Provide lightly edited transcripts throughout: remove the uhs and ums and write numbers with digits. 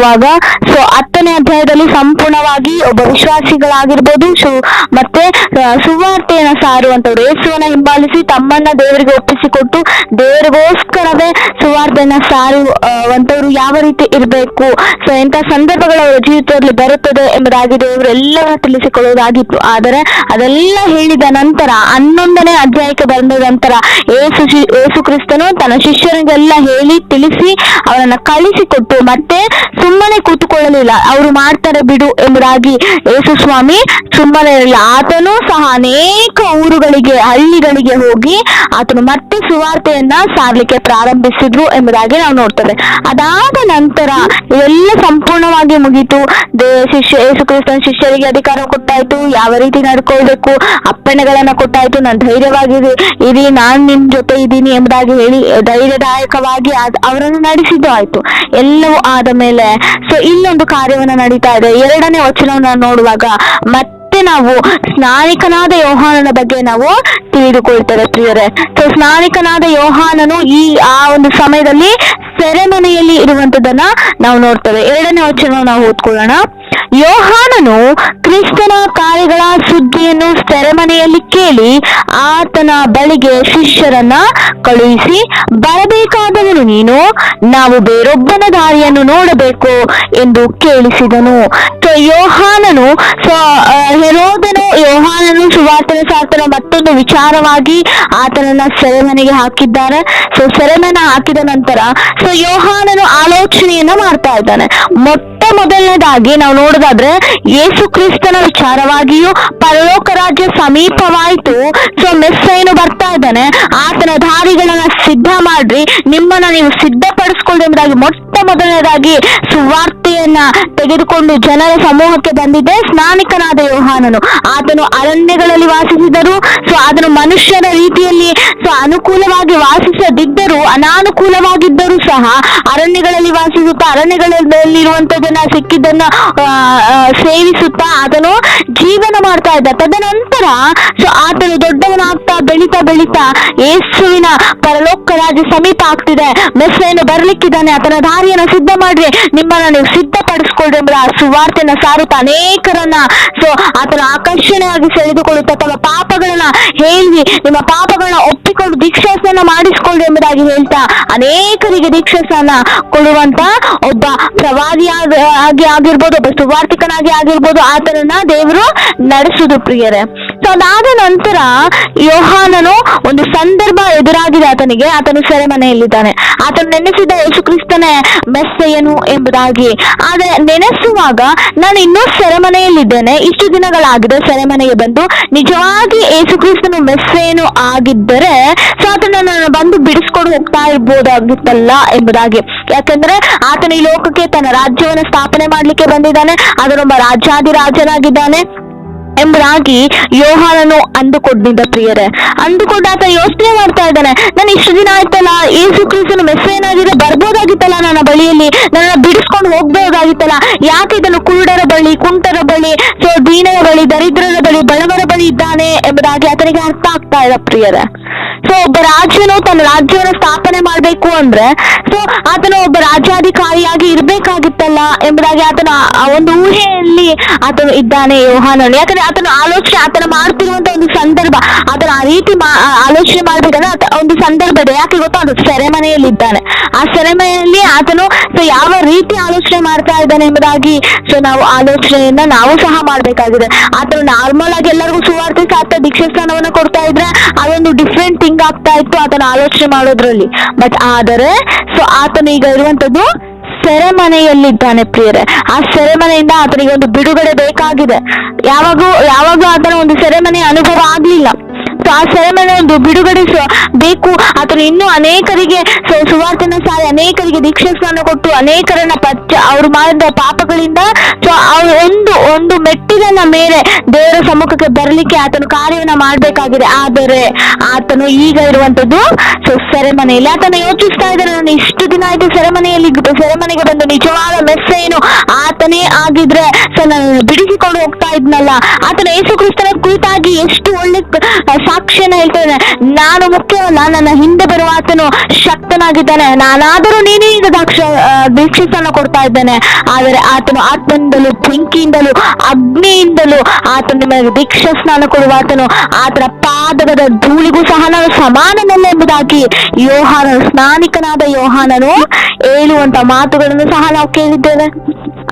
ನೋಡುವಾಗ ಸೊ 10ನೇ ಅಧ್ಯಾಯದಲ್ಲಿ ಸಂಪೂರ್ಣವಾಗಿ ಒಬ್ಬ ವಿಶ್ವಾಸಿಗಳಾಗಿರ್ಬೋದು ಮತ್ತೆ ಸುವಾರ್ತೆಯನ್ನ ಸಾರುವಂತವ್ರು ಯೇಸುವನ್ನ ಹಿಂಬಾಲಿಸಿ ತಮ್ಮನ್ನ ದೇವರಿಗೆ ಒಪ್ಪಿಸಿಕೊಟ್ಟು ದೇವರಿಗೋಸ್ಕರವೇ ಸುವಾರ್ತೆಯನ್ನ ಸಾರುವಂತವ್ರು ಯಾವ ರೀತಿ ಇರಬೇಕು, ಸೊ ಎಂತ ಸಂದರ್ಭಗಳ ಅವರ ಜೀವಿತದಲ್ಲಿ ಬರುತ್ತದೆ ಎಂಬುದಾಗಿ ದೇವರು ಎಲ್ಲವನ್ನ ತಿಳಿಸಿಕೊಳ್ಳುವುದಾಗಿತ್ತು. ಆದರೆ ಅದೆಲ್ಲ ಹೇಳಿದ ನಂತರ 11ನೇ ಅಧ್ಯಾಯಕ್ಕೆ ಬಂದ ನಂತರ ಯೇಸು ಕ್ರಿಸ್ತನು ತನ್ನ ಶಿಷ್ಯರಿಗೆಲ್ಲ ಹೇಳಿ ತಿಳಿಸಿ ಅವರನ್ನ ಕಳಿಸಿಕೊಟ್ಟು ಮತ್ತೆ ಸುಮ್ಮನೆ ಕೂತುಕೊಳ್ಳಲಿಲ್ಲ. ಅವರು ಮಾಡ್ತಾರೆ ಬಿಡು ಎಂಬುದಾಗಿ ಯೇಸು ಸ್ವಾಮಿ ಸುಮ್ಮನೆ ಇರಲಿಲ್ಲ. ಆತನು ಸಹ ಅನೇಕ ಊರುಗಳಿಗೆ ಹಳ್ಳಿಗಳಿಗೆ ಹೋಗಿ ಆತನು ಮತ್ತೆ ಸುವಾರ್ತೆಯನ್ನ ಸಾರ್ಲಿಕ್ಕೆ ಪ್ರಾರಂಭಿಸಿದ್ರು ಎಂಬುದಾಗಿ ನಾವು ನೋಡ್ತೇವೆ. ಅದಾದ ನಂತರ ಇವೆಲ್ಲ ಸಂಪೂರ್ಣವಾಗಿ ಮುಗೀತು. ಯೇಸು ಕ್ರಿಸ್ತನ ಶಿಷ್ಯರಿಗೆ ಅಧಿಕಾರ ಕೊಟ್ಟಾಯ್ತು, ಯಾವ ರೀತಿ ನಡ್ಕೊಳ್ಬೇಕು, ಅಪ್ಪಣೆಗಳನ್ನ ಕೊಟ್ಟಾಯ್ತು. ನಾನು ಧೈರ್ಯವಾಗಿ ಇರಿ, ನಾನ್ ನಿಮ್ ಜೊತೆ ಇದ್ದೀನಿ ಎಂಬುದಾಗಿ ಹೇಳಿ ಧೈರ್ಯದಾಯಕವಾಗಿ ಅವರನ್ನು ನಡೆಸಿದ್ದು ಆಯ್ತು. ಎಲ್ಲವೂ ಆದ ಮೇಲೆ ಸೊ ಇಲ್ಲೊಂದು ಕಾರ್ಯವನ್ನ ನಡೀತಾ ಇದೆ. 2ನೇ ವಚನವನ್ನ ನೋಡುವಾಗ ಮತ್ತೆ ನಾವು ಸ್ನಾನಿಕನಾದ ಯೋಹಾನನ ಬಗ್ಗೆ ನಾವು ತಿಳಿದುಕೊಳ್ತೇವೆ ಪ್ರಿಯರೇ. ಸೊ ಸ್ನಾನಿಕನಾದ ಯೋಹಾನನು ಆ ಒಂದು ಸಮಯದಲ್ಲಿ ಸೆರೆಮನೆಯಲ್ಲಿ ಇರುವಂತದನ್ನ ನಾವು ನೋಡ್ತೇವೆ. 2ನೇ ವಚನ ನಾವು ಓದ್ಕೊಳ್ಳೋಣ. ಯೋಹಾನನು ಕ್ರಿಸ್ತನ ಕಾರ್ಯಗಳ ಸುದ್ದಿಯನ್ನು ಸೆರೆಮನೆಯಲ್ಲಿ ಕೇಳಿ ಆತನ ಬಳಿಗೆ ಶಿಷ್ಯರನ್ನ ಕಳುಹಿಸಿ, ಬರಬೇಕಾದವನು ನೀನು, ನಾವು ಬೇರೊಬ್ಬನ ದಾರಿಯನ್ನು ನೋಡಬೇಕು ಎಂದು ಕೇಳಿಸಿದನು. ಸೊ ಯೋಹಾನನು ಹೆರೋದನು ಯೋಹಾನನು ಸುವಾರ್ತೆಯನ್ನು ಸಾರ್ತಾನೆ ಮತ್ತೊಂದು ವಿಚಾರವಾಗಿ ಆತನನ್ನ ಸೆರೆಮನೆಗೆ ಹಾಕಿದ್ದಾರೆ. ಸೊ ಸೆರೆಮನೆ ಹಾಕಿದ ನಂತರ ಸೊ ಯೋಹಾನನು ಆಲೋಚನೆಯನ್ನ ಮಾಡ್ತಾ ಇದ್ದಾನೆ. ಮೊದಲನೇದಾಗಿ ನಾವು ನೋಡೋದಾದ್ರೆ ಯೇಸು ಕ್ರಿಸ್ತನ ವಿಚಾರವಾಗಿಯೂ ಪರಲೋಕ ರಾಜ್ಯ ಸಮೀಪವಾಯಿತು, ಸೊ ಮೆಸ್ಸಯ್ಯನು ಬರ್ತಾ ಇದ್ದಾನೆ, ಆತನ ದಾರಿಗಳನ್ನ ಸಿದ್ಧ ಮಾಡ್ರಿ, ನಿಮ್ಮನ್ನ ನೀವು ಸಿದ್ಧಪಡಿಸ್ಕೊಳ್ಳಿ ಎಂಬುದಾಗಿ ಮೊದಲನೇದಾಗಿ ಸುವಾರ್ತೆಯನ್ನ ತೆಗೆದುಕೊಂಡು ಜನರ ಸಮೂಹಕ್ಕೆ ಬಂದಿದ್ದೆ ಸ್ನಾನಿಕನಾದ ಯೋಹಾನನು. ಆತನು ಅರಣ್ಯಗಳಲ್ಲಿ ವಾಸಿಸಿದರು. ಸೊ ಅದನ್ನು ಮನುಷ್ಯನ ರೀತಿಯಲ್ಲಿ ಸೊ ಅನುಕೂಲವಾಗಿ ವಾಸಿಸದಿದ್ದರೂ ಅನಾನುಕೂಲವಾಗಿದ್ದರೂ ಸಹ ಅರಣ್ಯಗಳಲ್ಲಿ ವಾಸಿಸುತ್ತಾ ಅರಣ್ಯಗಳಲ್ಲಿರುವಂತದನ್ನ ಸಿಕ್ಕಿದ್ದನ್ನ ಸೇವಿಸುತ್ತಾ ಆತನು ಜೀವನ ಮಾಡ್ತಾ ಇದ್ದ. ತದನಂತರ ಸೊ ಆತನು ದೊಡ್ಡವನಾಗ್ತಾ ಬೆಳಿತಾ ಯೇಸುವಿನ ಪರಲೋಕ ರಾಜ್ಯ ಸಮೀಪ ಆಗ್ತಿದೆ, ಮೆಸ್ಸಯ್ಯನು ಬರ್ಲಿಕ್ಕಿದ್ದಾನೆ, ಆತನ ದಾರಿಯನ್ನು ಸಿದ್ಧ ಮಾಡ್ರಿ, ನಿಮ್ಮನ್ನ ನೀವು ಸಿದ್ಧಪಡಿಸ್ಕೊಳ್ರಿ ಎಂಬ ಸುವಾರ್ತೆಯನ್ನ ಸಾರುತ್ತಾ ಅನೇಕರನ್ನ ಸೊ ಆತನ ಆಕರ್ಷಣೆಯಾಗಿ ಸೆಳೆದುಕೊಳ್ಳುತ್ತಾ ತಮ್ಮ ಪಾಪಗಳನ್ನ ಹೇಳಿ ನಿಮ್ಮ ಪಾಪಗಳನ್ನ ಒಪ್ಪಿಕೊಂಡು ದೀಕ್ಷಾಸ್ನಾನ ಮಾಡಿಸ್ಕೊಳ್ರಿ ಎಂಬುದಾಗಿ ಹೇಳ್ತಾ ಅನೇಕರಿಗೆ ದೀಕ್ಷಾಸ್ನಾನ ಕೊಡುವಂತ ಒಬ್ಬ ಪ್ರವಾದಿಯಾಗಿ ಆಗಿರ್ಬೋದು, ಒಬ್ಬ ಸುವಾರ್ತಿಕನಾಗಿ ಆಗಿರ್ಬೋದು, ಆತನನ್ನ ದೇವರು ನಡೆಸುದು ಪ್ರಿಯರೇ. ಸೊ ಅದಾದ ನಂತರ ಯೋಹಾನನು ಒಂದು ಸಂದರ್ಭ ಎದುರಾಗಿದೆ ಆತನಿಗೆ. ಆತನು ಸೆರೆಮನೆಯಲ್ಲಿದ್ದಾನೆ. ಆತನು ನೆನೆಸಿದ ಯೇಸು ಕ್ರಿಸ್ತನೇ ಮೆಸ್ಸಯ್ಯನು ಎಂಬುದಾಗಿ. ಆದ್ರೆ ನೆನೆಸುವಾಗ ನಾನು ಇನ್ನೂ ಸೆರೆಮನೆಯಲ್ಲಿದ್ದೇನೆ, ಇಷ್ಟು ದಿನಗಳಾಗಿದೆ ಸೆರೆಮನೆಗೆ ಬಂದು, ನಿಜವಾಗಿ ಯೇಸು ಕ್ರಿಸ್ತನು ಮೆಸ್ಸಯ್ಯನು ಆಗಿದ್ದರೆ ಸೊ ಆತನನ್ನು ಬಂದು ಬಿಡಿಸ್ಕೊಂಡು ಹೋಗ್ತಾ ಇರ್ಬೋದಾಗಿತ್ತಲ್ಲ ಎಂಬುದಾಗಿ. ಯಾಕಂದ್ರೆ ಆತನ ಈ ಲೋಕಕ್ಕೆ ತನ್ನ ರಾಜ್ಯವನ್ನು ಸ್ಥಾಪನೆ ಮಾಡ್ಲಿಕ್ಕೆ ಬಂದಿದ್ದಾನೆ, ಅದರೊಬ್ಬ ರಾಜಾದಿರಾಜನಾಗಿದ್ದಾನೆ ಎಂಬುದಾಗಿ ಯೋಹಾನನು ಅಂದುಕೊಂಡಿದ್ದ ಪ್ರಿಯರೇ. ಅಂದುಕೊಂಡು ಆತ ಯೋಚನೆ ಮಾಡ್ತಾ ಇದ್ದಾನೆ, ನಾನು ಇಷ್ಟು ದಿನ ಆಯ್ತಲ್ಲ ಯೇಸು ಕ್ರಿಸ್ತನು ಮೆಸ್ಸಯ್ಯನಾಗಿದೆ, ಬರ್ಬೋದಾಗಿತ್ತಲ್ಲ ನನ್ನ ಬಳಿಯಲ್ಲಿ, ನನ್ನ ಬಿಡಿಸ್ಕೊಂಡು ಹೋಗ್ಬೋದಾಗಿತ್ತಲ್ಲ, ಯಾಕೆ ಇದನ್ನು ಕುರುಡರ ಬಳಿ, ಕುಂಟರ ಬಳಿ, ಸೊ ದೀನರ ಬಳಿ, ದರಿದ್ರರ ಬಳಿ, ಬಡವರ ಬಳಿ ಇದ್ದಾನೆ ಎಂಬುದಾಗಿ ಆತನಿಗೆ ಅರ್ಥ ಆಗ್ತಾ ಇದೆ ಪ್ರಿಯರೇ. ಸೊ ಒಬ್ಬ ರಾಜ್ಯನು ತನ್ನ ರಾಜ್ಯವನ್ನು ಸ್ಥಾಪನೆ ಮಾಡ್ಬೇಕು ಅಂದ್ರೆ ಸೊ ಆತನು ಒಬ್ಬ ರಾಜ್ಯಾಧಿಕಾರಿಯಾಗಿ ಇರ್ಬೇಕಾಗಿತ್ತಲ್ಲ ಎಂಬುದಾಗಿ ಆತನ ಒಂದು ಊಹೆಯಲ್ಲಿ ಆತನು ಇದ್ದಾನೆ ಯೋಹಾನನು. ಯಾಕಂದ್ರೆ ಆತನ ಆಲೋಚನೆ, ಆತನ ಮಾಡ್ತಿರುವಂತ ಒಂದು ಸಂದರ್ಭ, ಆತನ ಆ ರೀತಿ ಆಲೋಚನೆ ಮಾಡ್ಬೇಕಂದ್ರೆ ಒಂದು ಸಂದರ್ಭ ಇದೆ. ಯಾಕೆ ಗೊತ್ತಾ, ಅದು ಸೆರೆಮನೆಯಲ್ಲಿ ಇದ್ದಾನೆ. ಆ ಸೆರೆಮನೆಯಲ್ಲಿ ಆತನು ಸೊ ಯಾವ ರೀತಿ ಆಲೋಚನೆ ಮಾಡ್ತಾ ಇದ್ದಾನೆ ಎಂಬುದಾಗಿ ಸೊ ನಾವು ಆಲೋಚನೆಯನ್ನ ನಾವು ಸಹ ಮಾಡ್ಬೇಕಾಗಿದೆ. ಆತನು ನಾರ್ಮಲ್ ಆಗಿ ಎಲ್ಲರಿಗೂ ಸುವಾರ್ತೆ ಸಾರ್ಥ ದೀಕ್ಷಾ ಸ್ಥಾನವನ್ನ ಕೊಡ್ತಾ ಇದ್ರೆ ಅದೊಂದು ಡಿಫ್ರೆಂಟ್ ಥಿಂಗ್ ಆಗ್ತಾ ಇತ್ತು ಆತನ ಆಲೋಚನೆ ಮಾಡೋದ್ರಲ್ಲಿ. ಬಟ್ ಆದರೆ ಸೊ ಆತನು ಈಗ ಇರುವಂತದ್ದು ಸೆರೆಮನೆಯಲ್ಲಿದ್ದಾನೆ ಪ್ರಿಯರೇ. ಆ ಸೆರೆಮನೆಯಿಂದ ಆತನಿಗೆ ಒಂದು ಬಿಡುಗಡೆ ಬೇಕಾಗಿದೆ. ಯಾವಾಗೂ ಆತನ ಒಂದು ಸೆರೆಮನೆ ಅನುಭವ ಆಗ್ಲಿಲ್ಲ. ಸೊ ಆ ಸೆರೆಮನೆ ಒಂದು ಬಿಡುಗಡೆ ಬೇಕು. ಆತನು ಇನ್ನೂ ಅನೇಕರಿಗೆ ಸುವಾರ್ತೆನ ಸಾರಿ ಅನೇಕರಿಗೆ ದೀಕ್ಷಾಸ್ನಾನ ಕೊಟ್ಟು ಅನೇಕರನ್ನ ಅವ್ರು ಮಾಡಿದ ಪಾಪಗಳಿಂದ ಸೊ ಒಂದು ಮೆಟ್ಟಿಲು ಮೇಲನ್ನ ಮೇಲೆ ದೇವರ ಸಮ್ಮುಖಕ್ಕೆ ಬರಲಿಕ್ಕೆ ಆತನು ಕಾರ್ಯವನ್ನ ಮಾಡ್ಬೇಕಾಗಿದೆ. ಆದರೆ ಆತನು ಈಗ ಇರುವಂತದ್ದು ಸೆರೆಮನೆಯಲ್ಲಿ. ಆತನು ಯೋಚಿಸ್ತಾ ಇದ್ದಾನೆ, ನಾನು ಇಷ್ಟು ದಿನ ಆಯ್ತು ಸೆರೆಮನೆಗೆ ಬಂದು ನಿಜವಾದ ಮೆಸ್ಸೇನು ಆತನೇ ಆಗಿದ್ರೆ ನಾನು ಬಿಡಿಸಿಕೊಂಡು ಹೋಗ್ತಾ ಇದ್ನಲ್ಲ. ಆತನ ಯೇಸು ಕ್ರಿಸ್ತನ ಕುರಿತಾಗಿ ಎಷ್ಟು ಒಳ್ಳೆ ಸಾಕ್ಷ್ಯನ ಹೇಳ್ತಾನೆ, ನಾನು ಮುಖ್ಯವಲ್ಲ, ನನ್ನ ಹಿಂದೆ ಬರುವ ಆತನು ಶಕ್ತನಾಗಿದ್ದಾನೆ, ನಾನಾದರೂ ನೀನೇ ಈಗ ದೀಕ್ಷಿಸನ್ನು ಕೊಡ್ತಾ ಇದ್ದೇನೆ. ಆದರೆ ಆತನು ಆತ್ಮದಿಂದಲೂ ಬೆಂಕಿಯಿಂದಲೂ ಅಗ್ನಿಯಿಂದಲೂ ಆತನ ನಿಮಗೆ ದೀಕ್ಷಾ ಸ್ನಾನ ಕೊಡುವ ಆತನು ಆತನ ಪಾದದ ಧೂಳಿಗೂ ಸಹ ನಾನು ಸಮಾನನಲ್ಲ ಎಂಬುದಾಗಿ ಸ್ನಾನಿಕನಾದ ಯೋಹಾನನು ಹೇಳುವಂತ ಮಾತುಗಳನ್ನು ಸಹ ನಾವು ಕೇಳಿದ್ದೇವೆ.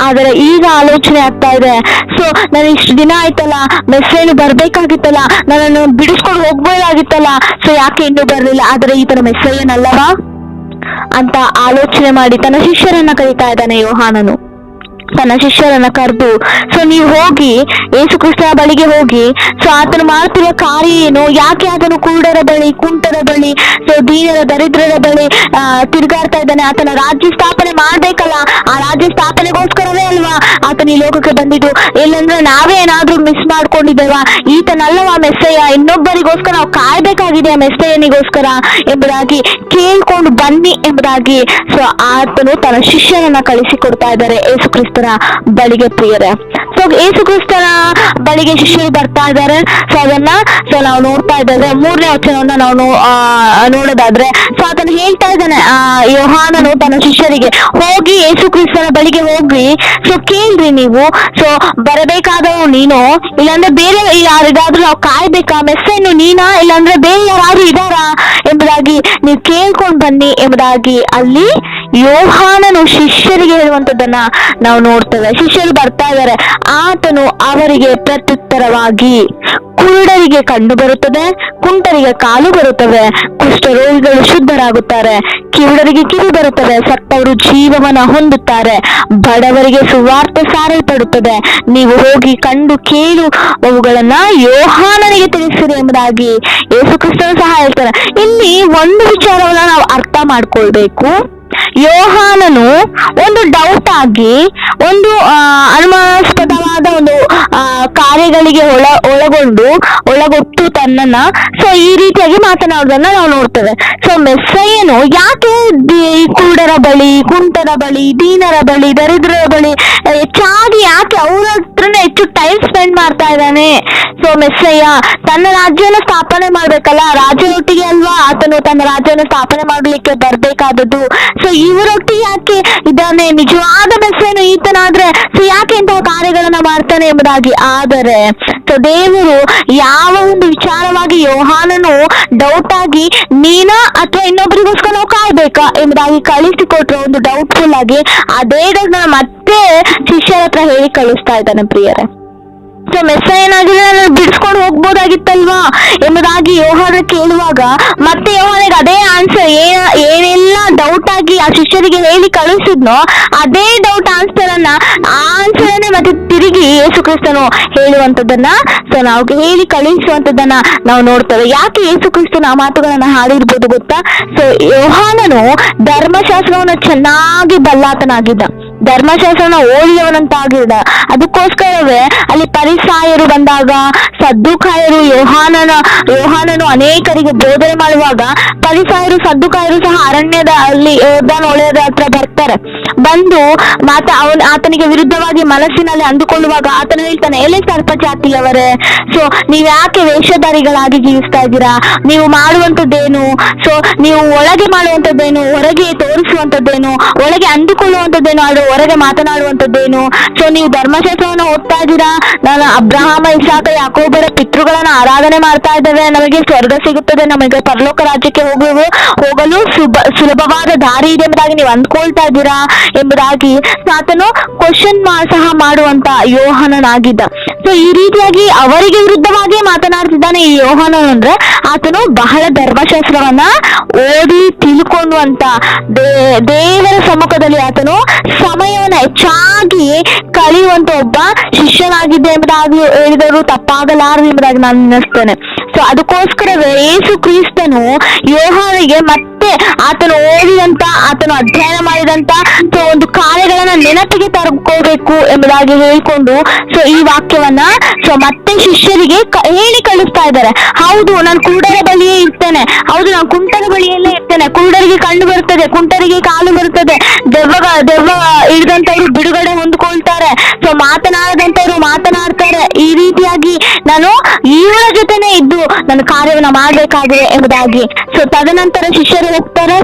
ಆದರೆ ಈಗ ಆಲೋಚನೆ ಆಗ್ತಾ ಇದೆ, ಸೊ ನಾನು ಇಷ್ಟು ದಿನ ಆಯ್ತಲ್ಲ, ಮೆಸ್ಸೇನು ಬರ್ಬೇಕಾಗಿತ್ತಲ್ಲ, ನನ್ನನ್ನು ಬಿಡಿಸ್ಕೊಂಡು ಹೋಗ್ಬೋದಾಗಿತ್ತಲ್ಲ, ಸೊ ಯಾಕೆ ಇನ್ನೂ ಬರ್ಲಿಲ್ಲ? ಆದರೆ ಈತನ ಮೆಸ್ಸೇನಲ್ಲವಾ ಅಂತ ಆಲೋಚನೆ ಮಾಡಿ ತನ್ನ ಶಿಷ್ಯರನ್ನ ಕರೀತಾ ಇದ್ದಾನೆ ಯೋಹಾನನು. ತನ್ನ ಶಿಷ್ಯರನ್ನ ಕರೆದು, ಸೊ ನೀವು ಹೋಗಿ ಯೇಸು ಕ್ರಿಸ್ತನ ಬಳಿಗೆ ಹೋಗಿ, ಸೊ ಆತನು ಮಾಡ್ತಿರುವ ಕಾರ್ಯ ಏನು, ಯಾಕೆ ಆತನು ಕುರುಡರ ಬಳಿ, ಕುಂಟರ ಬಳಿ, ಸೊ ದೀನರ ದರಿದ್ರರ ಬಳಿ ತಿರುಗಾಡ್ತಾ ಇದ್ದಾನೆ? ಆತನ ರಾಜ್ಯ ಸ್ಥಾಪನೆ ಮಾಡ್ಬೇಕಲ್ಲ, ಆ ರಾಜ್ಯ ಸ್ಥಾಪನೆಗೋಸ್ಕರವೇ ಅಲ್ವಾ ಆತನ ಈ ಲೋಕಕ್ಕೆ ಬಂದಿದ್ದು. ಇಲ್ಲಂದ್ರೆ ನಾವೇ ಏನಾದ್ರೂ ಮಿಸ್ ಮಾಡ್ಕೊಂಡಿದ್ದೇವ? ಈತನಲ್ಲವಾ ಮೆಸ್ಸಯ್ಯ, ಇನ್ನೊಬ್ಬರಿಗೋಸ್ಕರ ನಾವು ಕಾಯ್ಬೇಕಾಗಿದೆ ಮೆಸ್ಸಯ್ಯನಿಗೋಸ್ಕರ ಎಂಬುದಾಗಿ ಕೇಳ್ಕೊಂಡು ಬನ್ನಿ ಎಂಬುದಾಗಿ ಸೊ ಆತನು ತನ್ನ ಶಿಷ್ಯರನ್ನ ಕಳಿಸಿಕೊಡ್ತಾ ಇದ್ದಾರೆ ಯೇಸು ಕ್ರಿಸ್ತನ ಬಳಿಗೆ ಪ್ರಿಯರೇ. ಸೊ ಯೇಸು ಕ್ರಿಸ್ತನ ಬಳಿಗೆ ಶಿಷ್ಯರು ಬರ್ತಾ ಇದ್ದಾರೆ. ಸೊ ಅದನ್ನ ನಾವು ನೋಡ್ತಾ ಇದ್ದೇವೆ. 3ನೇ ವಚನವನ್ನ ನಾವು ನೋಡೋದಾದ್ರೆ, ಸೊ ಆತನು ಹೇಳ್ತಾ ಇದ್ದಾನೆ, ಯೋಹಾನನು ತನ್ನ ಶಿಷ್ಯರಿಗೆ, ಹೋಗಿ ಯೇಸು ಕ್ರಿಸ್ತನ ಬಳಿಗೆ ಹೋಗಿ, ಸೊ ಕೇಳ್ರಿ ನೀವು, ಸೊ ಬರಬೇಕಾದವು ನೀನು, ಇಲ್ಲಾಂದ್ರೆ ಬೇರೆ ಯಾರಿಗಾದ್ರೂ ನಾವು ಕಾಯ್ಬೇಕಾ? ಮೆಸ್ಸೇನು ನೀನಾ, ಇಲ್ಲಾಂದ್ರೆ ಬೇರೆ ಯಾರು ಇದಾರಾ ಎಂಬುದಾಗಿ ನೀವು ಕೇಳ್ಕೊಂಡ್ ಬನ್ನಿ ಎಂಬುದಾಗಿ ಅಲ್ಲಿ ಯೋಹಾನನು ಶಿಷ್ಯರಿಗೆ ಹೇಳುವಂತದ್ದನ್ನ ನಾವು ನೋಡ್ತೇವೆ. ಶಿಷ್ಯರು ಬರ್ತಾ ಇದ್ದಾರೆ. ಆತನು ಅವರಿಗೆ ಪ್ರತ್ಯುತ್ತರವಾಗಿ, ಕುರುಡರಿಗೆ ಕಣ್ಣು ಬರುತ್ತದೆ, ಕುಂಟರಿಗೆ ಕಾಲು ಬರುತ್ತವೆ, ಕುಷ್ಠರೋಗಿಗಳು ಶುದ್ಧರಾಗುತ್ತಾರೆ, ಕಿವುಡರಿಗೆ ಕಿವಿ ಬರುತ್ತದೆ, ಸತ್ತವರು ಜೀವವನ್ನ ಹೊಂದುತ್ತಾರೆ, ಬಡವರಿಗೆ ಸುವಾರ್ತೆ ಸಾರಲ್ಪಡುತ್ತದೆ, ನೀವು ಹೋಗಿ ಕಂಡು ಕೇಳುವವುಗಳನ್ನ ಯೋಹಾನನಿಗೆ ತಿಳಿಸಿರಿ ಎಂಬುದಾಗಿ ಯೇಸು ಕ್ರಿಸ್ತನು ಸಹ ಹೇಳ್ತಾರೆ. ಇಲ್ಲಿ ಒಂದು ವಿಚಾರವನ್ನ ನಾವು ಅರ್ಥ ಮಾಡ್ಕೊಳ್ಬೇಕು. ಯೋಹಾನನು ಒಂದು ಡೌಟ್ ಆಗಿ, ಒಂದು ಅನುಮಾನಾಸ್ಪದವಾದ ಒಂದು ಕಾರ್ಯಗಳಿಗೆ ಒಳಗೊಟ್ಟು ತನ್ನನ್ನ ಸೊ ಈ ರೀತಿಯಾಗಿ ಮಾತನಾಡುವುದನ್ನ ನಾವು ನೋಡ್ತೇವೆ. ಸೊ ಮೆಸ್ಸಯ್ಯನು ಯಾಕೆ ಕುರುಡರ ಬಳಿ, ಕುಂಟರ ಬಳಿ, ದೀನರ ಬಳಿ, ದರಿದ್ರರ ಬಳಿ ಹೆಚ್ಚಾಗಿ ಯಾಕೆ ಅವ್ರ ಹತ್ರನೇ ಹೆಚ್ಚು ಟೈಮ್ ಸ್ಪೆಂಡ್ ಮಾಡ್ತಾ ಇದ್ದಾನೆ? ಸೊ ಮೆಸ್ಸಯ್ಯ ತನ್ನ ರಾಜ್ಯವನ್ನು ಸ್ಥಾಪನೆ ಮಾಡ್ಬೇಕಲ್ಲ, ರಾಜ್ಯನೊಟ್ಟಿಗೆ ಅಲ್ವಾ ಆತನು ತನ್ನ ರಾಜ್ಯವನ್ನು ಸ್ಥಾಪನೆ ಮಾಡ್ಲಿಕ್ಕೆ ಬರ್ಬೇಕಾದದ್ದು. ಸೊ ಇವರೊಟ್ಟಿಗೆ ಯಾಕೆ ಇದ್ದಾನೆ? ನಿಜವಾದ ಮೆಸ್ಸೇನು ಈತನಾದ್ರೆ ಸೊ ಯಾಕೆ ಇಂತಹ ಕಾರ್ಯಗಳನ್ನ ಮಾಡ್ತಾನೆ ಎಂಬುದಾಗಿ. ಆದರೆ ಸೊ ದೇವರು ಯಾವ ಒಂದು ವಿಚಾರವಾಗಿ ಯೋಹಾನನು ಡೌಟ್ ಆಗಿ ನೀನಾ ಅಥವಾ ಇನ್ನೊಬ್ಬರಿಗೋಸ್ಕರ ನಾವು ಕಾಯ್ಬೇಕಾ ಎಂಬುದಾಗಿ ಕಳಿಸಿಕೊಟ್ರು, ಒಂದು ಡೌಟ್ಫುಲ್ ಆಗಿ ಅದೇ ಡೌಟ್ ಮತ್ತೆ ಶಿಷ್ಯರ ಹತ್ರ ಹೇಳಿ ಕಳಿಸ್ತಾ ಇದ್ದಾನೆ ಪ್ರಿಯರೇ. ಸೊ ಮೆಸ್ಸಯ್ಯನಾಗಿದ್ರೆ ನಾನು ಬಿಡಿಸ್ಕೊಂಡು ಹೋಗ್ಬೋದಾಗಿತ್ತಲ್ವಾ ಎಂಬುದಾಗಿ ಯೋಹಾನ ಕೇಳುವಾಗ ಮತ್ತೆ ಯೋಹಾನಿಗೆ ಅದೇ ಆನ್ಸರ್, ಏನೆಲ್ಲ ಡೌಟ್ ಆಗಿ ಆ ಶಿಷ್ಯರಿಗೆ ಹೇಳಿ ಕಳಿಸಿದ್ನೋ ಅದೇ ಡೌಟ್ ಆನ್ಸರನ್ನೇ ಮತ್ತೆ ತಿರುಗಿ ಯೇಸು ಕ್ರಿಸ್ತನು ಹೇಳುವಂತದ್ದನ್ನ ಸೊ ನಾವು ಹೇಳಿ ಕಳಿಸುವಂತದ್ದನ್ನ ನಾವು ನೋಡ್ತೇವೆ. ಯಾಕೆ ಯೇಸು ಕ್ರಿಸ್ತನು ಆ ಮಾತುಗಳನ್ನ ಹಾಡಿರ್ಬೋದು ಗೊತ್ತಾ? ಸೊ ಯೋಹಾನನು ಧರ್ಮಶಾಸ್ತ್ರವನ್ನು ಚೆನ್ನಾಗಿ ಬಲ್ಲಾತನಾಗಿದ್ದ, ಧರ್ಮಶಾಸ್ತ್ರನ ಓದಿದವನಂತಾಗಿದ್ದ. ಅದಕ್ಕೋಸ್ಕರವೇ ಅಲ್ಲಿ ಪರಿಸಾಯರು ಬಂದಾಗ, ಸದ್ದುಕಾಯರು ಯೋಹಾನನು ಅನೇಕರಿಗೆ ಬೋಧನೆ ಮಾಡುವಾಗ ಪರಿಸಾಯರು ಸದ್ದುಕಾಯರು ಸಹ ಅರಣ್ಯದ ಅಲ್ಲಿ ಯೋರ್ದಾನ್ ಹೊಳೆಯದ ಹತ್ರ ಬರ್ತಾರೆ. ಬಂದು ಆತನಿಗೆ ವಿರುದ್ಧವಾಗಿ ಮನಸ್ಸಿನಲ್ಲಿ ಅಂದುಕೊಳ್ಳುವಾಗ ಆತನು ಹೇಳ್ತಾನೆ, ಎಲೆ ಸರ್ಪ ಜಾತಿಯವರೇ, ಸೊ ನೀವ್ ಯಾಕೆ ವೇಷಧಾರಿಗಳಾಗಿ ಜೀವಿಸ್ತಾ ಇದ್ದೀರಾ? ನೀವು ಮಾಡುವಂತದ್ದೇನು? ಸೊ ನೀವು ಒಳಗೆ ಮಾಡುವಂತದ್ದೇನು, ಹೊರಗೆ ತೋರಿಸುವಂತದ್ದೇನು, ಒಳಗೆ ಅಂದುಕೊಳ್ಳುವಂತದ್ದೇನು, ಆದ್ರೆ ಹೊರಗೆ ಮಾತನಾಡುವಂತದ್ದೇನು? ಸೊ ನೀವು ಧರ್ಮಶಾಸ್ತ್ರವನ್ನು ಓದ್ತಾ ಇದ್ದೀರಾ, ನಾನು ಅಬ್ರಹಾಮ, ಇಸಾಕ, ಯಾಕೋಬರ ಪಿತೃಗಳನ್ನ ಆರಾಧನೆ ಮಾಡ್ತಾ ಇದ್ದೇವೆ, ನಮಗೆ ಸ್ವರ್ಗ ಸಿಗುತ್ತದೆ, ನಮಗೆ ಪರಲೋಕ ರಾಜ್ಯಕ್ಕೆ ಹೋಗಲು ಸುಲಭವಾದ ದಾರಿ ಇದೆ ಎಂಬುದಾಗಿ ನೀವು ಅಂದ್ಕೊಳ್ತಾ ಇದ್ದೀರಾ ಎಂಬುದಾಗಿ ಆತನು ಕ್ವಶನ್ ಸಹ ಮಾಡುವಂತ ಯೋಹಾನನಾಗಿದ್ದ. ಸೊ ಈ ರೀತಿಯಾಗಿ ಅವರಿಗೆ ವಿರುದ್ಧವಾಗಿ ಮಾತನಾಡ್ತಿದ್ದಾನೆ ಈ ಯೋಹಾನನು. ಅಂದ್ರೆ ಆತನು ಬಹಳ ಧರ್ಮಶಾಸ್ತ್ರವನ್ನ ಓದಿ ತಿಳ್ಕೊಳ್ಳುವಂತ ದೇವರ ಸಮ್ಮುಖದಲ್ಲಿ ಆತನು ಸಮಯವನ್ನ ಹೆಚ್ಚಾಗಿ ಕಳೆಯುವಂತ ಒಬ್ಬ ಶಿಷ್ಯನಾಗಿದ್ದೆ ಎಂಬುದಾಗಿ ಹೇಳಿದರು ತಪ್ಪಾಗಲಾರದು ಎಂಬುದಾಗಿ ನಾನು ನೆನೆಸ್ತೇನೆ. ಸೊ ಅದಕ್ಕೋಸ್ಕರವೇ ಯೇಸು ಕ್ರಿಸ್ತನು ಯೋಹಾನಿಗೆ ಮತ್ತೆ ಆತನು ಓದಿದಂತ, ಆತನು ಅಧ್ಯಯನ ಮಾಡಿದಂತ ಸೊ ಒಂದು ಕಾರ್ಯಗಳನ್ನ ನೆನಪಿಗೆ ತರ್ಕೋಬೇಕು ಎಂಬುದಾಗಿ ಹೇಳಿಕೊಂಡು ಸೊ ಈ ವಾಕ್ಯವನ್ನ ಸೊ ಮತ್ತೆ ಶಿಷ್ಯರಿಗೆ ಹೇಳಿ ಕಳಿಸ್ತಾ ಇದ್ದಾರೆ. ಹೌದು, ನಾನು ಕುರುಡರ ಬಳಿಯೇ ಇರ್ತೇನೆ, ಹೌದು ನಾನು ಕುಂಟರ ಬಳಿಯಲ್ಲೇ ಇರ್ತೇನೆ, ಕುರುಡರಿಗೆ ಕಣ್ಣು ಬರುತ್ತದೆ, ಕುಂಟರಿಗೆ ಕಾಲು ಬರುತ್ತದೆ, ದೆವ್ವ ಹಿಡಿದಂತವ್ರು ಬಿಡುಗಡೆ ಹೊಂದ್ಕೊಳ್ತಾರೆ, ಸೊ ಮಾತನಾಡದಂತವ್ರು ಮಾತನಾಡ್ತಾರೆ. ಈ ರೀತಿಯಾಗಿ ನಾನು ಇವರ ಜೊತೆನೆ ಇದ್ದು ನನ್ನ ಕಾರ್ಯವನ್ನ ಮಾಡ್ಬೇಕಾಗಿದೆ ಎಂಬುದಾಗಿ ಸೊ ತದನಂತರ ಶಿಷ್ಯರು ಹೋಗ್ತಾರೆ,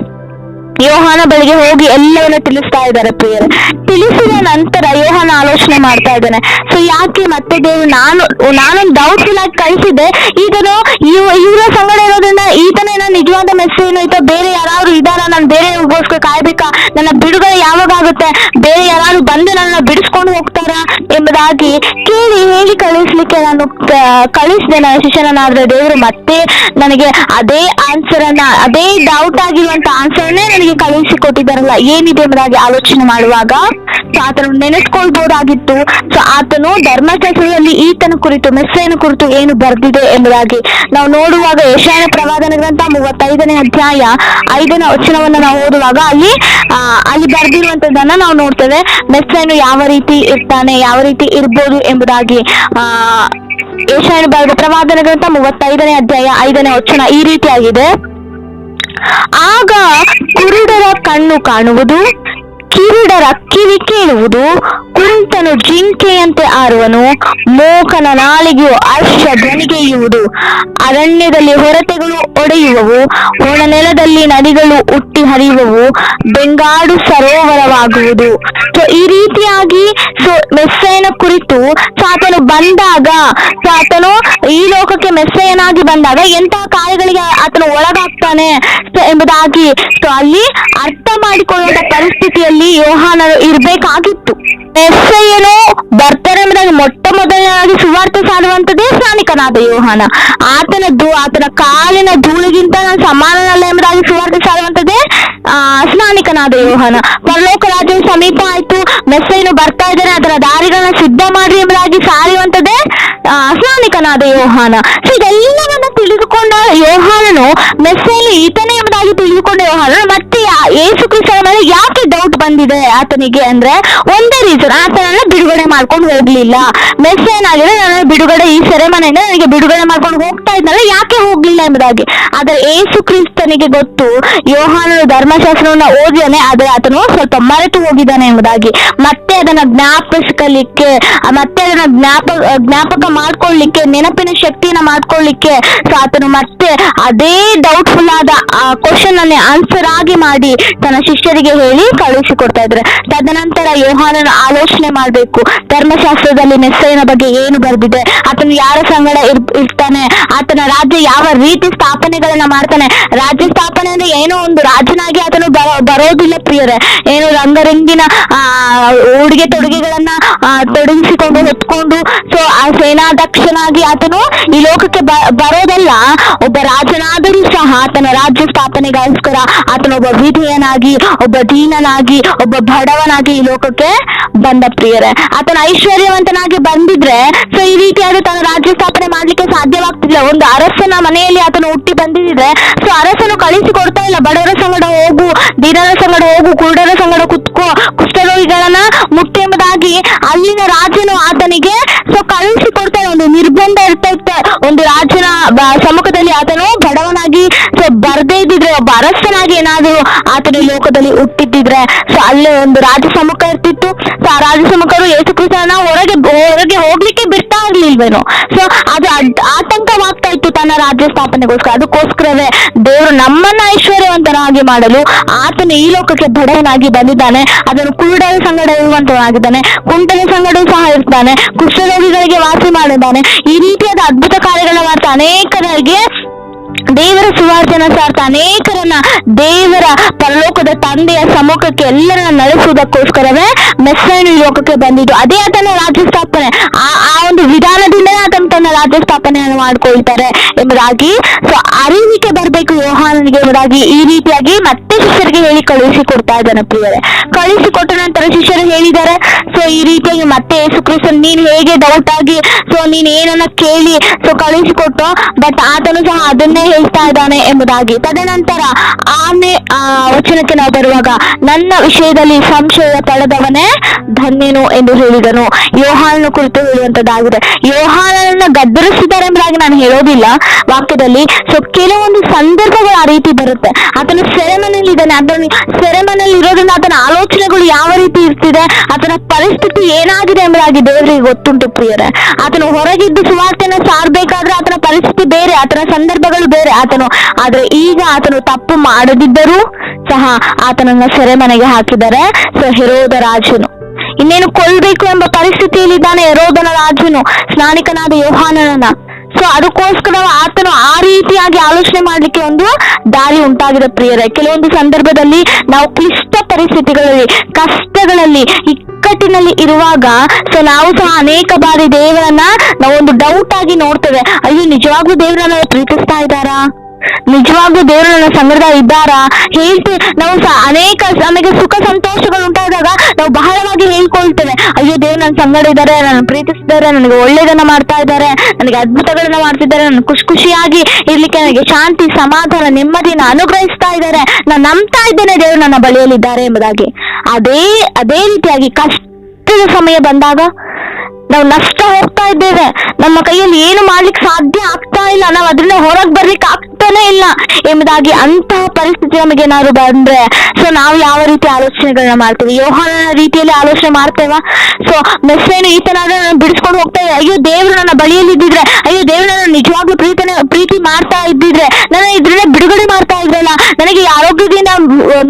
ಯೋಹಾನ ಬಳಿಗೆ ಹೋಗಿ ಎಲ್ಲವನ್ನ ತಿಳಿಸ್ತಾ ಇದ್ದಾರೆ ಪ್ರಿಯರೇ. ತಿಳಿಸಿದ ನಂತರ ಯೋಹಾನ ಆಲೋಚನೆ ಮಾಡ್ತಾ ಇದ್ದಾನೆ, ಸೊ ಯಾಕೆ ಮತ್ತೆ ದೇವರು ನಾನೊಂದು ಡೌಟ್ಫುಲ್ ಆಗಿ ಕಳಿಸಿದ್ದೆ, ಈತನು ಇವರ ಸಂಗಡ ಇರೋದ್ರಿಂದ ಈತನೇನ ನಿಜವಾದ ಮೆಸ್ಸೇಜ್ ಐತ, ಬೇರೆ ಯಾರಾದ್ರೂ ಇದಾರ, ನಾನು ಬೇರೆಗೋಸ್ಕರ ಕಾಯ್ಬೇಕಾ, ನನ್ನ ಬಿಡುಗಡೆ ಯಾವಾಗ ಆಗುತ್ತೆ, ಬೇರೆ ಯಾರಾದ್ರೂ ಬಂದು ನನ್ನ ಬಿಡಿಸ್ಕೊಂಡು ಹೋಗ್ತಾರ ಎಂಬುದಾಗಿ ಹೇಳಿ ಕಳಿಸ್ಲಿಕ್ಕೆ ನಾನು ಕಳಿಸಿದೆ ನನ್ನ ಶಿಷ್ಯನಾದ್ರೆ. ದೇವರು ಮತ್ತೆ ನನಗೆ ಅದೇ ಅದೇ ಡೌಟ್ ಆಗಿರುವಂತ ಆನ್ಸರ್ನೇ ನನಗೆ ಕಳುಹಿಸಿ ಕೊಟ್ಟಿದ್ದಾರಲ್ಲ, ಏನಿದೆ ಎಂಬುದಾಗಿ ಆಲೋಚನೆ ಮಾಡುವಾಗ ಆತನು ನೆನೆಸ್ಕೊಳ್ಬಹುದಾಗಿತ್ತು. ಸೊ ಆತನು ಧರ್ಮಶಾಸ್ತ್ರದಲ್ಲಿ ಈತನ ಕುರಿತು, ಮೆಸ್ಸೇಯನ ಕುರಿತು ಏನು ಬರೆದಿದೆ ಎಂಬುದಾಗಿ ನಾವು ನೋಡುವಾಗ ಯೆಶಾಯನ ಪ್ರವಾದನ ಗ್ರಂಥ 35ನೇ ಅಧ್ಯಾಯ 5ನೇ ವಚನವನ್ನ ನಾವು ಓದುವಾಗ ಅಲ್ಲಿ ಬರೆದಿರುವಂತದನ್ನ ನಾವು ನೋಡ್ತೇವೆ. ಮೆಸ್ಸೇಯನು ಯಾವ ರೀತಿ ಇರ್ತಾನೆ, ಯಾವ ರೀತಿ ಇರ್ಬೋದು ಎಂಬುದಾಗಿ ಯೆಶಾಯನ ಬರೆದ ಪ್ರವಾದನ ಗ್ರಂಥ 35ನೇ ಅಧ್ಯಾಯ 5ನೇ ವಚನ ಈ ರೀತಿಯಾಗಿದೆ. ಆಗ ಕುರುಡರ ಕಣ್ಣು ಕಾಣುವುದು, ಕಿರುಡರ ಕಿವಿ ಕೇಳುವುದು, ಕುಂಟನು ಜಿಂಕೆಯಂತೆ ಆರುವನು, ಮೂಕನ ನಾಲಿಗೆಯು ಹರ್ಷ ಧ್ವನಿಗೆಯುವುದು, ಅರಣ್ಯದಲ್ಲಿ ಹೊರತೆಗಳು ಒಡೆಯುವವು, ಒಣ ನೆಲದಲ್ಲಿ ನದಿಗಳು ಹುಟ್ಟಿ ಹರಿಯುವವು, ಬೆಂಗಾಡು ಸರೋವರವಾಗುವುದು. ಸೊ ಈ ರೀತಿಯಾಗಿ ಸೊ ಮೆಸ್ಸೇಯನ ಕುರಿತು ಆತನು ಬಂದಾಗ, ಆತನು ಈ ಲೋಕಕ್ಕೆ ಮೆಸ್ಸೇಯನಾಗಿ ಬಂದಾಗ ಎಂತಹ ಕಾರ್ಯಗಳಿಗೆ ಆತನು ಒಳಗಾಗ್ತಾನೆ ಎಂಬುದಾಗಿ ಸೊ ಅಲ್ಲಿ ಅರ್ಥ ಮಾಡಿಕೊಳ್ಳುವ ಪರಿಸ್ಥಿತಿಯಲ್ಲಿ ಯೋಹಾನರು ಇರ್ಬೇಕಾಗಿತ್ತು. ಮೆಸ್ಸೇಯನು ಬರ್ತಾರೆ ಎಂಬುದಾಗಿ ಮೊಟ್ಟ ಮೊದಲನೇದಾಗಿ ಸುವಾರ್ತೆ ಸಾರುವಂತದ್ದೇ ಸ್ನಾನಿಕನಾದ ಯೋಹಾನ. ಆತನ ಕಾಲಿನ ಧೂಳಿಗಿಂತ ನಾನು ಸಮಾನನಲ್ಲ ಎಂಬುದಾಗಿ ಸುವಾರ್ತೆ ಸಾರುವಂತದ್ದೇ ಸ್ನಾನಿಕನಾದ ಯೋಹಾನ. ಪರಲೋಕ ರಾಜ್ಯವು ಸಮೀಪ ಆಯ್ತು, ಮೆಸ್ಸೇಯನು ಬರ್ತಾ ಇದ್ದಾರೆ, ಅದರ ದಾರಿಗಳನ್ನ ಸಿದ್ಧ ಮಾಡ್ರಿ ಎಂಬುದಾಗಿ ಸಾರುವಂತದ್ದೇ ಸ್ನಾನಿಕನಾದ ಯೋಹಾನ. ಸೊ ಇದೆಲ್ಲವನ್ನ ತಿಳಿದುಕೊಂಡ ಯೋಹಾನನು ಮೆಸ್ಸೇಯನು ಈತನೇ ಎಂಬುದಾಗಿ ತಿಳಿದುಕೊಂಡ ಯೋಹಾನನು ಮತ್ತೆ ಯೇಸು ಕ್ರಿಸ್ತನ ಮೇಲೆ ಯಾಕೆ ಡೌಟ್ ಬಂದಿದೆ ಆತನಿಗೆ ಅಂದ್ರೆ ಒಂದೇ ರೀಸನ್, ಆತನನ್ನ ಬಿಡುಗಡೆ ಮಾಡ್ಕೊಂಡು ಹೋಗ್ಲಿಲ್ಲ. ಮೆಸ್ಸೇಯನಾಗಿದೆ, ನನ್ನ ಬಿಡುಗಡೆ ಈ ಸೆರೆಮನೆಯಿಂದ ನನಗೆ ಬಿಡುಗಡೆ ಮಾಡ್ಕೊಂಡು ಹೋಗ್ತಾ ಇದ್ನಲ್ಲ, ಯಾಕೆ ಹೋಗ್ಲಿಲ್ಲ ಎಂಬುದಾಗಿ. ಆದ್ರೆ ಯೇಸು ಕ್ರಿಸ್ತನಿಗೆ ಗೊತ್ತು ಯೋಹಾನನು ಧರ್ಮಶಾಸ್ತ್ರವನ್ನ ಓದಿದಾನೆ, ಆದ್ರೆ ಆತನು ಸ್ವಲ್ಪ ಮರೆತು ಹೋಗಿದ್ದಾನೆ ಎಂಬುದಾಗಿ. ಮತ್ತೆ ಅದನ್ನ ಜ್ಞಾಪಿಸಲಿಕ್ಕೆ, ಮತ್ತೆ ಅದನ್ನ ಜ್ಞಾಪಕ ಮಾಡ್ಕೊಳ್ಳಿಕ್ಕೆ, ನೆನಪಿನ ಶಕ್ತಿಯನ್ನ ಮಾಡ್ಕೊಳ್ಳಿಕ್ಕೆ ಆತನು ಮತ್ತೆ ಅದೇ ಡೌಟ್ಫುಲ್ ಆದ ಕ್ವಶನ್ ಅನ್ನೇ ಆನ್ಸರ್ ಆಗಿ ಮಾಡಿ ತನ್ನ ಶಿಷ್ಯರಿಗೆ ಹೇಳಿ ಕಳುಹಿಸಿಕೊಡ್ತಾ ಇದ್ದಾರೆ. ತದನಂತರ ಯೋಹಾನನ ಆಲೋಚನೆ ಮಾಡ್ಬೇಕು, ಧರ್ಮಶಾಸ್ತ್ರದಲ್ಲಿ ಮೆಸ್ಸೇಯನ ಬಗ್ಗೆ ಏನು ಬರೆದಿದೆ, ಆತನು ಯಾರ ಸಂಗಡ ಇರ್ತಾನೆ, ಆತನ ರಾಜ್ಯ ಯಾವ ರೀತಿ ಸ್ಥಾಪನೆಗಳನ್ನ ಮಾಡ್ತಾನೆ. ರಾಜ್ಯ ಸ್ಥಾಪನೆ ಅಂದ್ರೆ ಏನೋ ಒಂದು ರಾಜನಾಗಿ ಆತನು ಬರೋದಿಲ್ಲ ಪ್ರಿಯರೇ, ಏನು ರಂಗರಂಗಿನ ಉಡುಗೆ ತೊಡುಗೆಗಳನ್ನ ತೊಡಗಿಸಿಕೊಂಡು ಹೊತ್ಕೊಂಡು ಸೊ ಆ ಸೇನಾಧ್ಯಕ್ಷನಾಗಿ ಆತನು ಈ ಲೋಕಕ್ಕೆ ಬರೋದಲ್ಲ. ಒಬ್ಬ ರಾಜನಾದರೂ ಸಹ ಆತನ ರಾಜ್ಯ ಸ್ಥಾಪನೆಗೋಸ್ಕರ ಆತನೊಬ್ಬ ವಿಧೇಯನಾಗಿ, ಒಬ್ಬ ದೀನನಾಗಿ, ಒಬ್ಬ ಬಡವನಾಗಿ ಈ ಲೋಕಕ್ಕೆ ಬಂದ ಪ್ರಿಯರೇ. ಆತನ ಐಶ್ವರ್ಯವಂತನಾಗಿ ಬಂದಿದ್ರೆ ಸೊ ಈ ರೀತಿಯಾದ ತನ್ನ ರಾಜ್ಯ ಸ್ಥಾಪನೆ ಮಾಡ್ಲಿಕ್ಕೆ ಸಾಧ್ಯವಾಗ್ತಿಲ್ಲ. ಒಂದು ಅರಸನ ಮನೆಯಲ್ಲಿ ಆತನು ಹುಟ್ಟಿ ಬಂದಿದ್ರೆ ಸೊ ಅರಸನು ಕಳಿಸಿ ಕೊಡ್ತಾ ಇಲ್ಲ, ಬಡವರ ಸಂಗಡ ಹೋಗು, ದೀನರ ಸಂಗಡ ಹೋಗು, ಕುರುಡರ ಸಂಗಡ ಕುತ್ಕೋ, ಕುಷ್ಠರೋಗಿಗಳನ್ನ ಮುಟ್ಟಿ ಎಂಬುದಾಗಿ ಅಲ್ಲಿನ ರಾಜನು ಆತನಿಗೆ ಸೊ ಕಳಿಸಿ ಕೊಡ್ತಾನೆ. ಒಂದು ನಿರ್ಬಂಧ ಇರ್ತೈತೆ, ಒಂದು ರಾಜನ ಸಮ್ಮುಖದಲ್ಲಿ ಆತನು ಬಡವನಾಗಿ ಸೊ ಬರ್ದೇ ಇದ್ದಿದ್ರೆ, ಒಬ್ಬ ಅರಸನಾಗಿ ಏನಾದ್ರು ಆತನ ಲೋಕದಲ್ಲಿ ಹುಟ್ಟಿದ್ದಿದ್ರೆ ಸೊ ಅಲ್ಲೇ ಒಂದು ರಾಜ ಸಮ್ಮುಖ ಇರ್ತಿತ್ತು. ಸೊ ಆ ರಾಜ ಸಮ್ಮುಖರು ಯೇಸು ಕ್ರಿಸ್ತನ ಹೊರಗೆ ಹೋಗ್ಲಿಕ್ಕೆ ಬಿಡ್ತಾ ಇರ್ಲಿಲ್ವೇನೋ. ಸೊ ಅದು ಆತಂಕವಾಗ್ತಾ ಇತ್ತು ತನ್ನ ರಾಜ್ಯ ಸ್ಥಾಪನೆಗೋಸ್ಕರ. ಅದಕ್ಕೋಸ್ಕರವೇ ದೇವರು ನಮ್ಮನ್ನ ಐಶ್ವರ್ಯವಂತನಾಗಿ ಮಾಡಲು ಆತನು ಈ ಲೋಕಕ್ಕೆ ಬಡವನಾಗಿ ಬಂದಿದ್ದಾನೆ. ಅದನ್ನು ಕುರುಡರ ಸಂಗಡ ಇರುವಂತನಾಗಿದ್ದಾನೆ, ಕುಂಟನ ಸಂಗಡ ಸಹ ಇರ್ತಾನೆ, ಕುಷ್ಠರೋಗಿಗಳಿಗೆ ವಾಸಿ ಮಾಡಿದ್ದಾನೆ. ಈ ರೀತಿಯಾದ ಅದ್ಭುತ ಕಾರ್ಯಗಳನ್ನ ಮಾಡ್ತಾ ಅನೇಕರಿಗೆ ದೇವರ ಸುವಾರ್ತೆಯನ್ನು ಸಾರ್ತಾ ಅನೇಕರನ್ನ ದೇವರ ಪರಲೋಕದ ತಂದೆಯ ಸಮ್ಮುಖಕ್ಕೆ ಎಲ್ಲರನ್ನ ನಡೆಸುವುದಕ್ಕೋಸ್ಕರವೇ ಮೆಸ್ಸೇಯನು ಈ ಲೋಕಕ್ಕೆ ಬಂದಿದ್ದು. ಅದೇ ಆತನ ರಾಜ್ಯ ಸ್ಥಾಪನೆ. ಆ ಒಂದು ವಿಧಾನದಿಂದಲೇ ಆತನು ತನ್ನ ರಾಜ್ಯ ಸ್ಥಾಪನೆಯನ್ನು ಮಾಡ್ಕೊಳ್ತಾರೆ ಎಂಬುದಾಗಿ ಸೊ ಅರಿವಿಕೆ ಬರ್ಬೇಕು ಯೋಹಾನನಿಗೆ ಎಂಬುದಾಗಿ ಈ ರೀತಿಯಾಗಿ ಮತ್ತೆ ಶಿಷ್ಯರಿಗೆ ಹೇಳಿ ಕಳುಹಿಸಿ ಕೊಡ್ತಾ ಇದ್ದಾನೆ ಪ್ರಿಯರೇ. ಕಳುಹಿಸಿ ಕೊಟ್ಟ ನಂತರ ಶಿಷ್ಯರು ಹೇಳಿದ್ದಾರೆ ಸೊ ಈ ರೀತಿಯಾಗಿ ಮತ್ತೆ ಯೇಸು ಕ್ರಿಸ್ತ ನೀನ್ ಹೇಗೆ ಡೌಟ್ ಆಗಿ ಸೊ ನೀನ್ ಏನನ್ನ ಕೇಳಿ ಸೊ ಕಳುಹಿಸಿಕೊಟ್ಟು ಬಟ್ ಆತನು ಸಹ ಅದನ್ನೇ ಹೇಳ್ತಾ ಇದ್ದಾನೆ ಎಂಬುದಾಗಿ. ತದನಂತರ ವಚನಕ್ಕೆ ನಾವು ಬರುವಾಗ ನನ್ನ ವಿಷಯದಲ್ಲಿ ಸಂಶಯ ಪಡೆದವನೇ ಧನ್ಯನು ಎಂದು ಹೇಳಿದನು. ಯೋಹಾನನ ಕುರಿತು ಹೇಳುವಂತದ್ದಾಗಿದೆ. ಯೋಹಾನನನ್ನ ಗದ್ದರಿಸಿದ್ದಾರೆ ಎಂಬುದಾಗಿ ನಾನು ಹೇಳೋದಿಲ್ಲ ವಾಕ್ಯದಲ್ಲಿ. ಸೊ ಕೆಲವೊಂದು ಸಂದರ್ಭಗಳು ಆ ರೀತಿ ಬರುತ್ತೆ. ಆತನು ಸೆರೆಮನೆಯಲ್ಲಿ ಇದ್ದಾನೆ, ಆತನು ಸೆರೆಮನೆಯಲ್ಲಿ ಇರೋದ್ರಿಂದ ಆತನ ಆಲೋಚನೆಗಳು ಯಾವ ರೀತಿ ಇರ್ತಿದೆ, ಆತನ ಪರಿಸ್ಥಿತಿ ಏನಾಗಿದೆ ಎಂಬುದಾಗಿ ದೇವರಿಗೆ ಗೊತ್ತುಂಟು ಪ್ರಿಯರೇ. ಆತನು ಹೊರಗಿದ್ದು ಸುವಾರ್ತೆಯನ್ನು ಸಾರಬೇಕಾದ್ರೆ ಆತನ ಪರಿಸ್ಥಿತಿ ಬೇರೆ, ಆತನ ಸಂದರ್ಭಗಳು ಬೇರೆ. ಆದ್ರೆ ಈಗ ಆತನು ತಪ್ಪು ಮಾಡದಿದ್ದರೂ ಸಹ ಆತನನ್ನ ಸೆರೆಮನೆಗೆ ಹಾಕಿದ್ದಾರೆ. ಸೊ ಹೆರೋದ ರಾಜನು ಇನ್ನೇನು ಕೊಲ್ಬೇಕು ಎಂಬ ಪರಿಸ್ಥಿತಿಯಲ್ಲಿದ್ದಾನೆ. ಹೆರೋದನ ರಾಜನು ಸ್ನಾನಿಕನಾದ ಯೋಹಾನನನ್ನ. ಸೊ ಅದಕ್ಕೋಸ್ಕರ ಆತನು ಆ ರೀತಿಯಾಗಿ ಆಲೋಚನೆ ಮಾಡ್ಲಿಕ್ಕೆ ಒಂದು ದಾರಿ ಉಂಟಾಗಿದೆ ಪ್ರಿಯರೇ. ಕೆಲವೊಂದು ಸಂದರ್ಭದಲ್ಲಿ ನಾವು ಕ್ಲಿಷ್ಟ ಪರಿಸ್ಥಿತಿಗಳಲ್ಲಿ, ಕಷ್ಟಗಳಲ್ಲಿ, ಇಕ್ಕಟ್ಟಿನಲ್ಲಿ ಇರುವಾಗ ಸೊ ನಾವು ಸಹ ಅನೇಕ ಬಾರಿ ದೇವರನ್ನ ನಾವೊಂದು ಡೌಟ್ ಆಗಿ ನೋಡ್ತೇವೆ. ಅಯ್ಯೋ ನಿಜವಾಗ್ಲೂ ದೇವರನ್ನ ಪ್ರೀತಿಸ್ತಾ ಇದ್ದಾರಾ, ನಿಜವಾಗ್ಲೂ ದೇವರು ನನ್ನ ಸಂಗಡ ಇದ್ದಾರಾ ಹೇಳ್ತೇವೆ. ನಾವು ಸಹ ಅನೇಕ ನಮಗೆ ಸುಖ ಸಂತೋಷಗಳು ಉಂಟಾದಾಗ ನಾವು ಬಹಳವಾಗಿ ಹೇಳ್ಕೊಳ್ತೇವೆ, ಅಯ್ಯೋ ದೇವ್ರು ನನ್ನ ಸಂಗಡ ಇದ್ದಾರೆ, ನನ್ನ ಪ್ರೀತಿಸಿದ್ದಾರೆ, ನನಗೆ ಒಳ್ಳೇದನ್ನ ಮಾಡ್ತಾ ಇದ್ದಾರೆ, ನನಗೆ ಅದ್ಭುತಗಳನ್ನ ಮಾಡ್ತಿದ್ದಾರೆ, ನನ್ನ ಖುಷಿಯಾಗಿ ಇರ್ಲಿಕ್ಕೆ ನನಗೆ ಶಾಂತಿ, ಸಮಾಧಾನ, ನೆಮ್ಮದಿಯನ್ನು ಅನುಗ್ರಹಿಸ್ತಾ ಇದ್ದಾರೆ, ನಾನು ನಂಬ್ತಾ ಇದ್ದೇನೆ ದೇವರು ನನ್ನ ಬಳಿಯಲ್ಲಿದ್ದಾರೆ ಎಂಬುದಾಗಿ. ಅದೇ ರೀತಿಯಾಗಿ ಕಷ್ಟದ ಸಮಯ ಬಂದಾಗ ನಾವು ನಷ್ಟ ಹೋಗ್ತಾ ಇದ್ದೇವೆ, ನಮ್ಮ ಕೈಯಲ್ಲಿ ಏನು ಮಾಡ್ಲಿಕ್ಕೆ ಸಾಧ್ಯ ಆಗ್ತಾ ಇಲ್ಲ, ನಾವು ಅದರಿಂದ ಹೊರಗೆ ಬರ್ಲಿಕ್ಕೆ ಆಗ್ತಾನೆ ಇಲ್ಲ ಎಂಬುದಾಗಿ ಅಂತಹ ಪರಿಸ್ಥಿತಿ ನಮಗೆ ಏನಾದ್ರು ಬಂದ್ರೆ ಸೊ ನಾವು ಯಾವ ರೀತಿ ಆಲೋಚನೆಗಳನ್ನ ಮಾಡ್ತೀವಿ? ಯೋಹಾನನ ರೀತಿಯಲ್ಲಿ ಆಲೋಚನೆ ಮಾಡ್ತೇವಾ? ಸೊ ಮೆಸ್ಸೇನು ಈತನಾದ್ರೆ ನಾನು ಬಿಡಿಸ್ಕೊಂಡು ಹೋಗ್ತಾ ಇದ್ದೆ, ಅಯ್ಯೋ ದೇವ್ರು ನನ್ನ ಬಳಿಯಲ್ಲಿ ಇದ್ದಿದ್ರೆ, ಅಯ್ಯೋ ದೇವ್ರು ನನ್ನ ನಿಜವಾಗ್ಲೂ ಪ್ರೀತಿ ಮಾಡ್ತಾ ಇದ್ದಿದ್ರೆ, ನನ್ನ ಇದರಿಂದ ಬಿಡುಗಡೆ ಮಾಡ್ತಾ ಇದ್ರಲ್ಲ, ನನಗೆ ಈ ಆರೋಗ್ಯದಿಂದ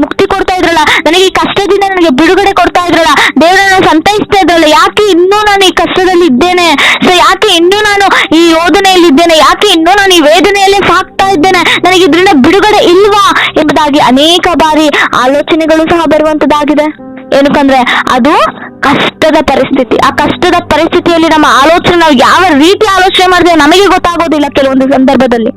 ಮುಕ್ತಿ ಕೊಡ್ತಾ ಇದ್ರಲ್ಲ, ನನಗೆ ಈ ಕಷ್ಟದಿಂದ ನನಗೆ ಬಿಡುಗಡೆ ಕೊಡ್ತಾ ಇದ್ರಲ್ಲ, ದೇವರನ್ನ ಸಂತೈಸ್ತಾ ಇದ್ರಲ್ಲ, ಯಾಕೆ ಇನ್ನೂ ನಾನು ಈ ಕಷ್ಟದಲ್ಲಿ ಇದ್ದೇನೆ? ಸೊ ಯಾಕೆ ಇನ್ನೂ ನಾನು ಈ ಯೋಧನೆಯಲ್ಲಿ ಇದ್ದೇನೆ? ಯಾಕೆ ಇನ್ನೂ ನಾನು ಈ ವೇದನೆಯಲ್ಲೇ ಸಾಕ್ತಾ ಇದ್ದೇನೆ? ನನಗೆ ಇದರಿಂದ ಬಿಡುಗಡೆ ಇಲ್ವಾ ಎಂಬುದಾಗಿ ಅನೇಕ ಬಾರಿ ಆಲೋಚನೆಗಳು ಸಹ ಬರುವಂತದ್ದಾಗಿದೆ. ಏನಕ್ಕಂದ್ರೆ ಅದು ಕಷ್ಟದ ಪರಿಸ್ಥಿತಿ. ಆ ಕಷ್ಟದ ಪರಿಸ್ಥಿತಿಯಲ್ಲಿ ನಮ್ಮ ಆಲೋಚನೆ, ನಾವು ಯಾವ ರೀತಿ ಆಲೋಚನೆ ಮಾಡಿದ್ರೆ ನಮಗೆ ಗೊತ್ತಾಗೋದಿಲ್ಲ ಕೆಲವೊಂದು ಸಂದರ್ಭದಲ್ಲಿ.